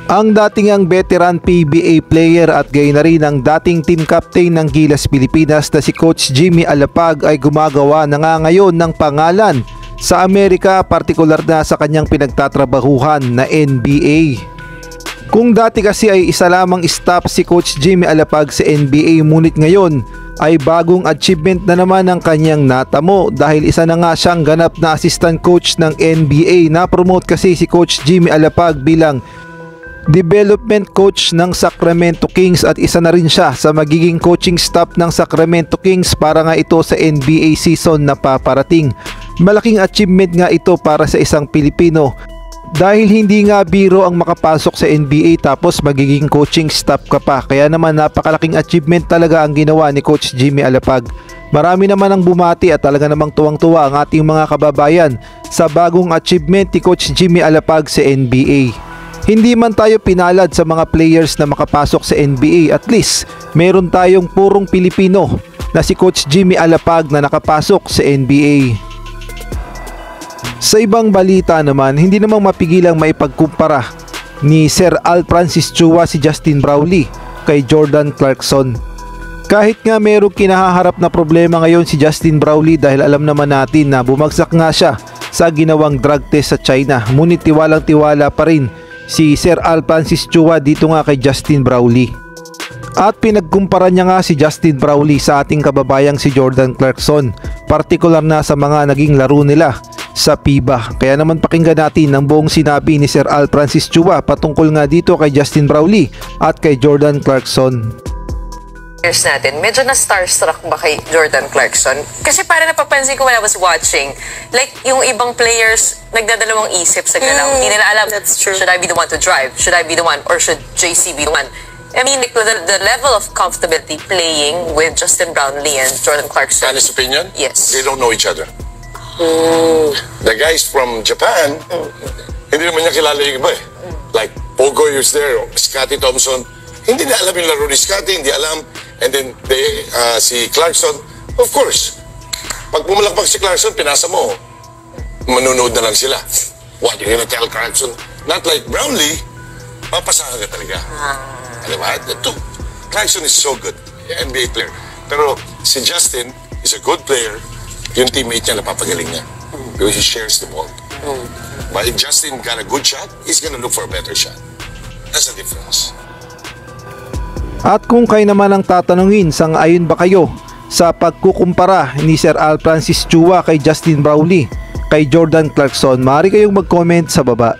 Ang dating veteran PBA player at gayon na rin ang dating team captain ng Gilas Pilipinas na si Coach Jimmy Alapag ay gumagawa na nga ngayon ng pangalan sa Amerika, partikular na sa kanyang pinagtatrabahuhan na NBA. Kung dati kasi ay isa lamang staff si Coach Jimmy Alapag sa NBA, ngunit ngayon ay bagong achievement na naman ang kanyang natamo dahil isa na nga siyang ganap na assistant coach ng NBA. Na-promote kasi si Coach Jimmy Alapag bilang development coach ng Sacramento Kings at isa na rin siya sa magiging coaching staff ng Sacramento Kings para nga ito sa NBA season na paparating. Malaking achievement nga ito para sa isang Pilipino dahil hindi nga biro ang makapasok sa NBA tapos magiging coaching staff ka pa. Kaya naman napakalaking achievement talaga ang ginawa ni Coach Jimmy Alapag. Marami naman ang bumati at talaga namang tuwang-tuwa ang ating mga kababayan sa bagong achievement ni Coach Jimmy Alapag sa NBA. Hindi man tayo pinalad sa mga players na makapasok sa NBA, at least meron tayong purong Pilipino na si Coach Jimmy Alapag na nakapasok sa NBA. Sa ibang balita naman, hindi namang mapigilang maipagkumpara ni Sir Al Francis Chua si Justin Brownlee kay Jordan Clarkson. Kahit nga merong kinahaharap na problema ngayon si Justin Brownlee dahil alam naman natin na bumagsak nga siya sa ginawang drug test sa China, ngunit tiwalang tiwala pa rin si Sir Al Francis Chua dito nga kay Justin Brownlee. At pinagkumpara niya nga si Justin Brownlee sa ating kababayang si Jordan Clarkson, partikular na sa mga naging laro nila sa FIBA. Kaya naman pakinggan natin ang buong sinabi ni Sir Al Francis Chua patungkol nga dito kay Justin Brownlee at kay Jordan Clarkson. Natin, medyo na starstruck ba kay Jordan Clarkson? Kasi para napapansin ko when I was watching, like yung ibang players nagdadalawang isip sa galaw. Hindi nila alam, should I be the one to drive? Should I be the one? Or should JC be the one? I mean, like, the level of comfortability playing with Justin Brownlee and Jordan Clarkson. Honest opinion? Yes. They don't know each other. The guys from Japan, hindi naman niya kilala yung iba eh. Like Pogo is there, Scottie Thompson, hindi na alam yung laro ni Scottie, hindi alam. And then si Clarkson, of course, pag pumalakpak si Clarkson, pinasa mo, manunood na lang sila. What, you're gonna tell Clarkson? Not like Brownlee, papasahan ka talaga. Diba? Clarkson is so good, NBA player. Pero si Justin is a good player, yung teammate niya napapagaling niya. Because he shares the ball. But if Justin got a good shot, he's gonna look for a better shot. That's the difference. At kung kayo naman ang tatanungin, sang-ayon ba kayo sa pagkukumpara ni Sir Al Francis Chua kay Justin Brownlee, kay Jordan Clarkson, maaari kayong mag-comment sa baba.